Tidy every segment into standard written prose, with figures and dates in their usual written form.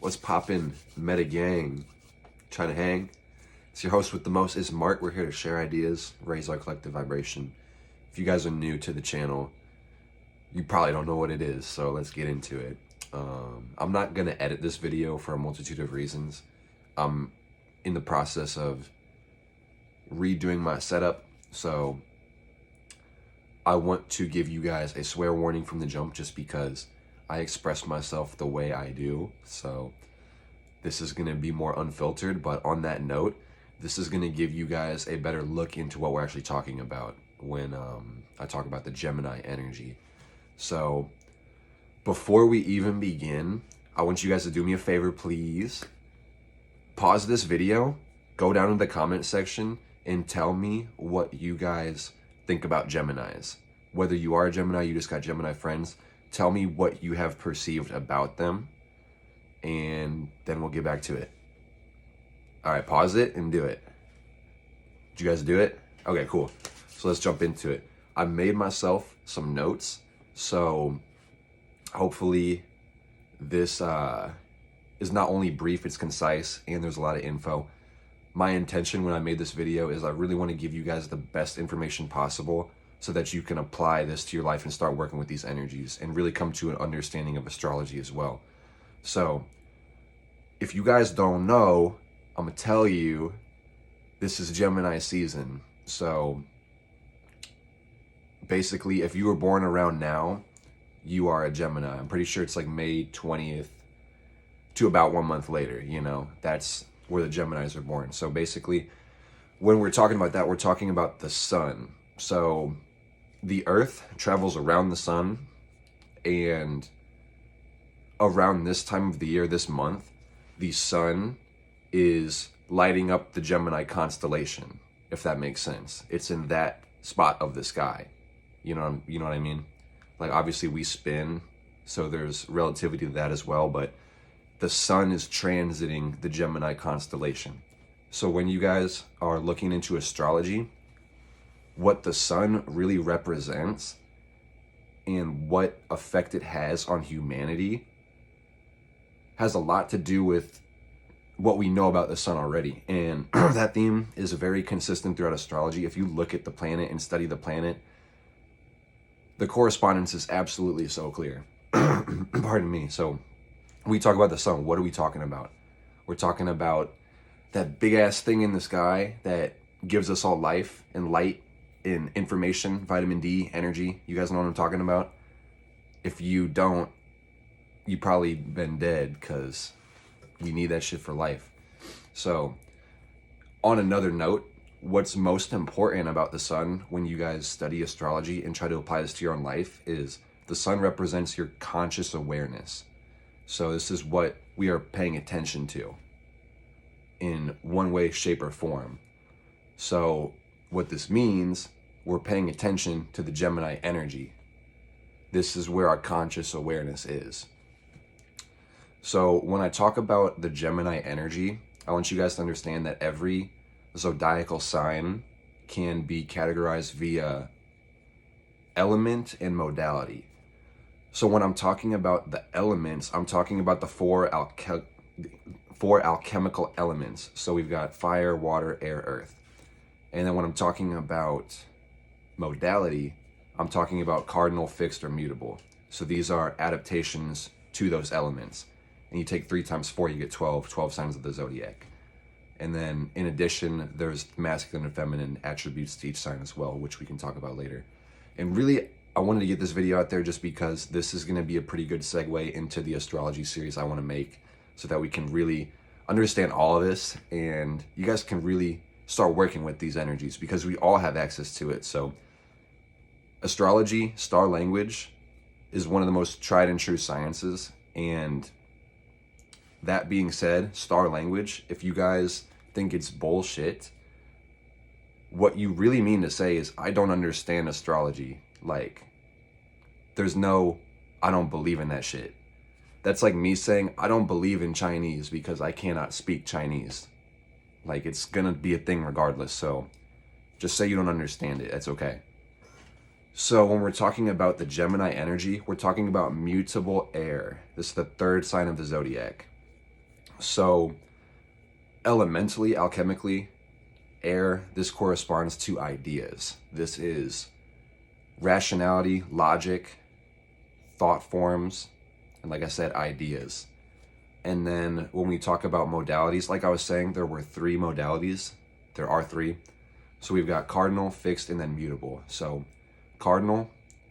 What's poppin', Meta Gang? Trying to hang? It's your host with the most, is Mark. We're here to share ideas, raise our collective vibration. If you guys are new to the channel, you probably don't know what it is, so let's get into it. I'm not going to edit this video for a multitude of reasons. I'm in the process of redoing my setup, so I want to give you guys a swear warning from the jump just because I express myself the way I do. So this is going to be more unfiltered, but on that note, this is going to give you guys a better look into what we're actually talking about when I talk about the Gemini energy. So before we even begin, I want you guys to do me a favor, please. Pause this video, go down in the comment section and tell me what you guys think about Geminis. Whether you are a Gemini, you just got Gemini friends, tell me what you have perceived about them, and then we'll get back to it. All right, pause it and do it. Did you guys do it? Okay, cool. So let's jump into it. I made myself some notes, so hopefully this is not only brief, it's concise, and there's a lot of info. My intention when I made this video is I really want to give you guys the best information possible so that you can apply this to your life and start working with these energies and really come to an understanding of astrology as well. So if you guys don't know, I'm going to tell you, this is Gemini season. So basically, if you were born around now, you are a Gemini. I'm pretty sure it's like May 20th to about 1 month later, you know, that's where the Geminis are born. So basically, when we're talking about that, we're talking about the sun. So the Earth travels around the sun, and around this time of the year, this month, the sun is lighting up the Gemini constellation, if that makes sense. It's in that spot of the sky. You know what I mean? Like, obviously we spin, so there's relativity to that as well, but the sun is transiting the Gemini constellation. So when you guys are looking into astrology, what the sun really represents and what effect it has on humanity has a lot to do with what we know about the sun already. And that theme is very consistent throughout astrology. If you look at the planet and study the planet, the correspondence is absolutely so clear. Pardon me. So we talk about the sun. What are we talking about? We're talking about that big ass thing in the sky that gives us all life and light and information, vitamin D, energy. You guys know what I'm talking about? If you don't, you probably been dead, because we need that shit for life. So on another note, what's most important about the sun when you guys study astrology and try to apply this to your own life is the sun represents your conscious awareness. So this is what we are paying attention to in one way, shape, or form. So what this means, we're paying attention to the Gemini energy. This is where our conscious awareness is. So when I talk about the Gemini energy, I want you guys to understand that every zodiacal sign can be categorized via element and modality. So when I'm talking about the elements, I'm talking about the four alchemical elements. So we've got fire, water, air, earth. And then when I'm talking about modality, I'm talking about cardinal, fixed, or mutable. So these are adaptations to those elements. And you take 3 times 4, you get 12 signs of the zodiac. And then in addition, there's masculine and feminine attributes to each sign as well, which we can talk about later. And really, I wanted to get this video out there just because this is going to be a pretty good segue into the astrology series I want to make, so that we can really understand all of this and you guys can really start working with these energies, because we all have access to it. So astrology, star language, is one of the most tried and true sciences. And that being said, star language, if you guys think it's bullshit, what you really mean to say is, I don't understand astrology. Like, there's no, I don't believe in that shit. That's like me saying, I don't believe in Chinese because I cannot speak Chinese. Like, it's gonna be a thing regardless. So just say you don't understand it. That's okay. So when we're talking about the Gemini energy, we're talking about mutable air. This is the 3rd sign of the zodiac. So elementally, alchemically, air, this corresponds to ideas. This is rationality, logic, thought forms, and like I said, ideas. And then when we talk about modalities, like I was saying, there were 3 modalities. There are 3. So we've got cardinal, fixed, and then mutable. So cardinal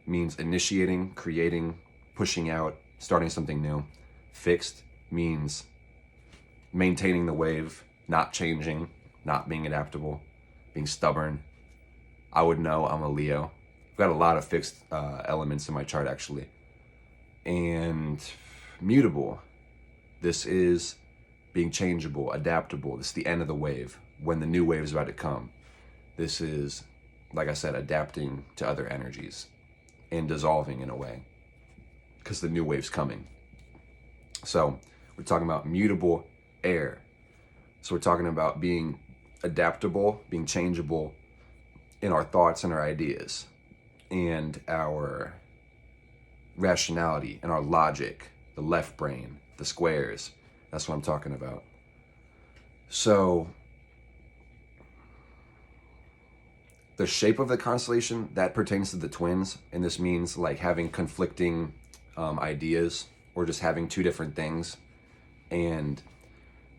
means initiating, creating, pushing out, starting something new. Fixed means maintaining the wave, not changing, not being adaptable, being stubborn. I would know, I'm a Leo. I've got a lot of fixed elements in my chart, actually. And mutable, this is being changeable, adaptable. This is the end of the wave, when the new wave is about to come. This is, like I said, adapting to other energies and dissolving in a way, because the new wave's coming. So we're talking about mutable air. So we're talking about being adaptable, being changeable in our thoughts and our ideas, and our rationality and our logic, the left brain, the squares. That's what I'm talking about. So the shape of the constellation, that pertains to the twins, and this means like having conflicting ideas, or just having 2 different things. And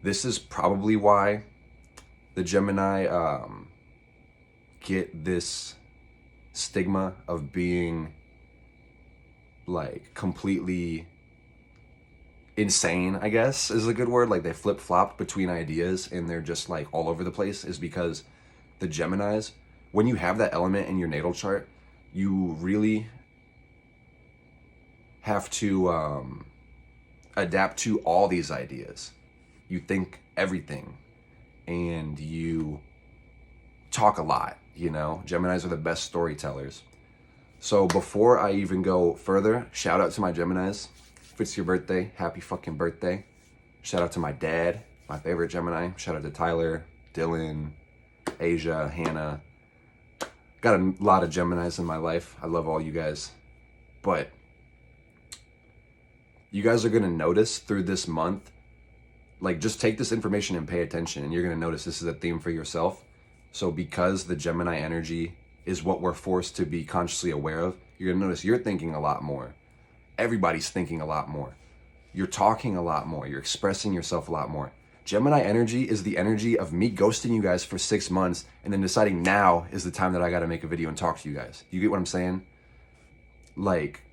this is probably why the Gemini get this stigma of being like completely insane, I guess is a good word. Like they flip-flop between ideas and they're just like all over the place, is because the Geminis, when you have that element in your natal chart, you really have to adapt to all these ideas. You think everything and you talk a lot, you know? Geminis are the best storytellers. So before I even go further, shout out to my Geminis. If it's your birthday, happy fucking birthday. Shout out to my dad, my favorite Gemini. Shout out to Tyler, Dylan, Asia, Hannah. Got a lot of Geminis in my life. I love all you guys. But you guys are going to notice through this month, like just take this information and pay attention, and you're going to notice this is a theme for yourself. So because the Gemini energy is what we're forced to be consciously aware of, you're going to notice you're thinking a lot more. Everybody's thinking a lot more. You're talking a lot more. You're expressing yourself a lot more. Gemini energy is the energy of me ghosting you guys for 6 months and then deciding now is the time that I got to make a video and talk to you guys. You get what I'm saying? Like,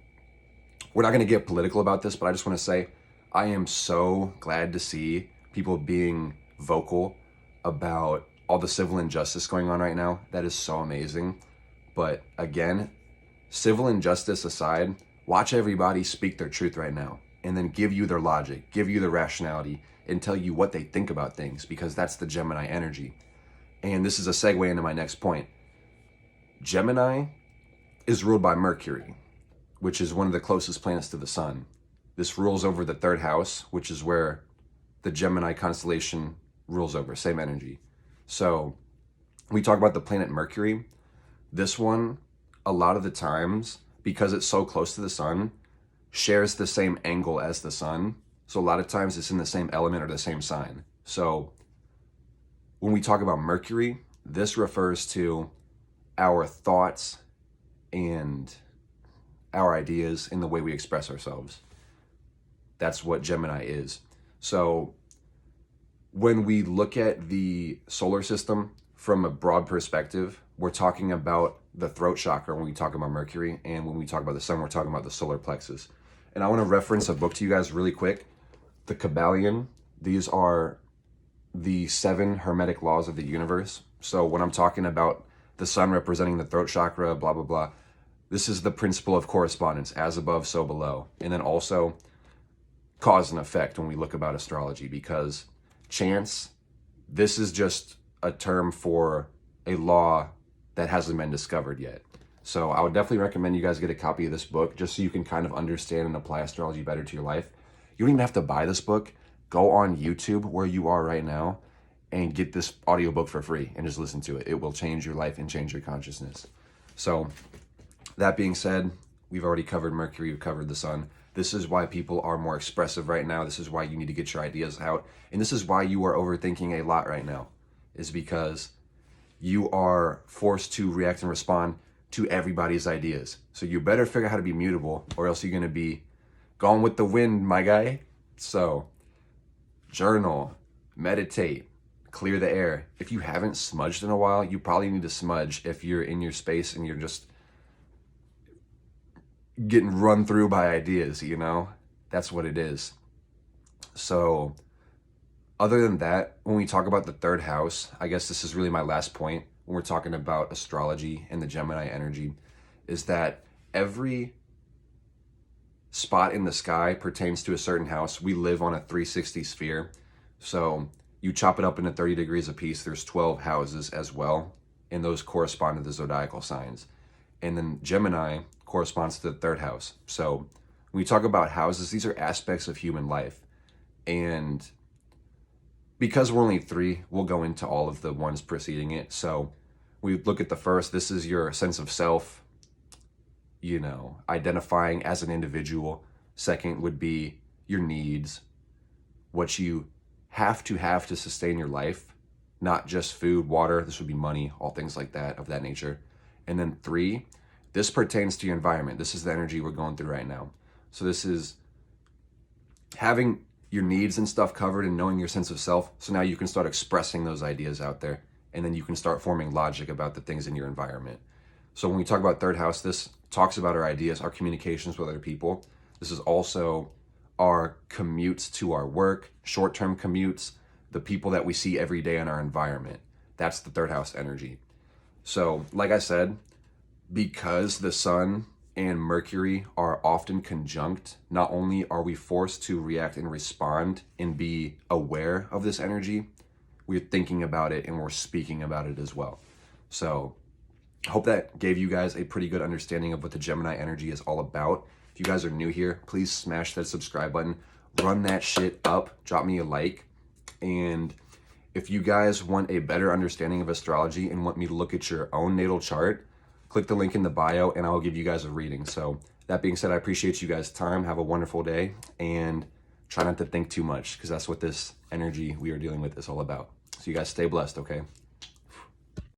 we're not going to get political about this, but I just want to say I am so glad to see people being vocal about all the civil injustice going on right now. That is so amazing. But again, civil injustice aside, watch everybody speak their truth right now and then give you their logic, give you their rationality, and tell you what they think about things, because that's the Gemini energy. And this is a segue into my next point. Gemini is ruled by Mercury, which is one of the closest planets to the sun. This rules over the 3rd house, which is where the Gemini constellation rules over, same energy. So we talk about the planet Mercury. This one, a lot of the times, because it's so close to the sun, shares the same angle as the sun. So a lot of times it's in the same element or the same sign. So when we talk about Mercury, this refers to our thoughts and our ideas in the way we express ourselves. That's what Gemini is. So when we look at the solar system from a broad perspective, we're talking about the throat chakra when we talk about Mercury, and when we talk about the sun, we're talking about the solar plexus. And I want to reference a book to you guys really quick, The Kabbalion. These are the 7 hermetic laws of the universe. So when I'm talking about the sun representing the throat chakra, blah, blah, blah, this is the principle of correspondence, as above, so below. And then also cause and effect when we look about astrology, because chance, this is just a term for a law that hasn't been discovered yet. So I would definitely recommend you guys get a copy of this book, just so you can kind of understand and apply astrology better to your life. You don't even have to buy this book. Go on YouTube where you are right now and get this audiobook for free and just listen to it. It will change your life and change your consciousness. So that being said, we've already covered Mercury, we've covered the sun. This is why people are more expressive right now. This is why you need to get your ideas out. And this is why you are overthinking a lot right now, is because you are forced to react and respond to everybody's ideas. So you better figure out how to be mutable, or else you're going to be gone with the wind, my guy. So journal, meditate, clear the air. If you haven't smudged in a while, you probably need to smudge if you're in your space and you're just getting run through by ideas, you know? That's what it is. So other than that, when we talk about the third house, I guess this is really my last point when we're talking about astrology and the Gemini energy, is that every spot in the sky pertains to a certain house. We live on a 360 sphere. So you chop it up into 30 degrees apiece. There's 12 houses as well, and those correspond to the zodiacal signs. And then Gemini corresponds to the third house. So when we talk about houses, these are aspects of human life. And because we're only three, we'll go into all of the ones preceding it. So we look at the first. This is your sense of self, you know, identifying as an individual. Second would be your needs, what you have to sustain your life, not just food, water. This would be money, all things like that, of that nature. And then 3, this pertains to your environment. This is the energy we're going through right now. So this is having your needs and stuff covered and knowing your sense of self. So now you can start expressing those ideas out there, and then you can start forming logic about the things in your environment. So when we talk about third house, this talks about our ideas, our communications with other people. This is also our commutes to our work, short-term commutes, the people that we see every day in our environment. That's the third house energy. So like I said, because the sun and Mercury are often conjunct, not only are we forced to react and respond and be aware of this energy, we're thinking about it and we're speaking about it as well. So I hope that gave you guys a pretty good understanding of what the Gemini energy is all about. If you guys are new here, please smash that subscribe button, run that shit up, drop me a like. And if you guys want a better understanding of astrology and want me to look at your own natal chart, click the link in the bio and I'll give you guys a reading. So that being said, I appreciate you guys' time. Have a wonderful day and try not to think too much, because that's what this energy we are dealing with is all about. So you guys stay blessed, okay?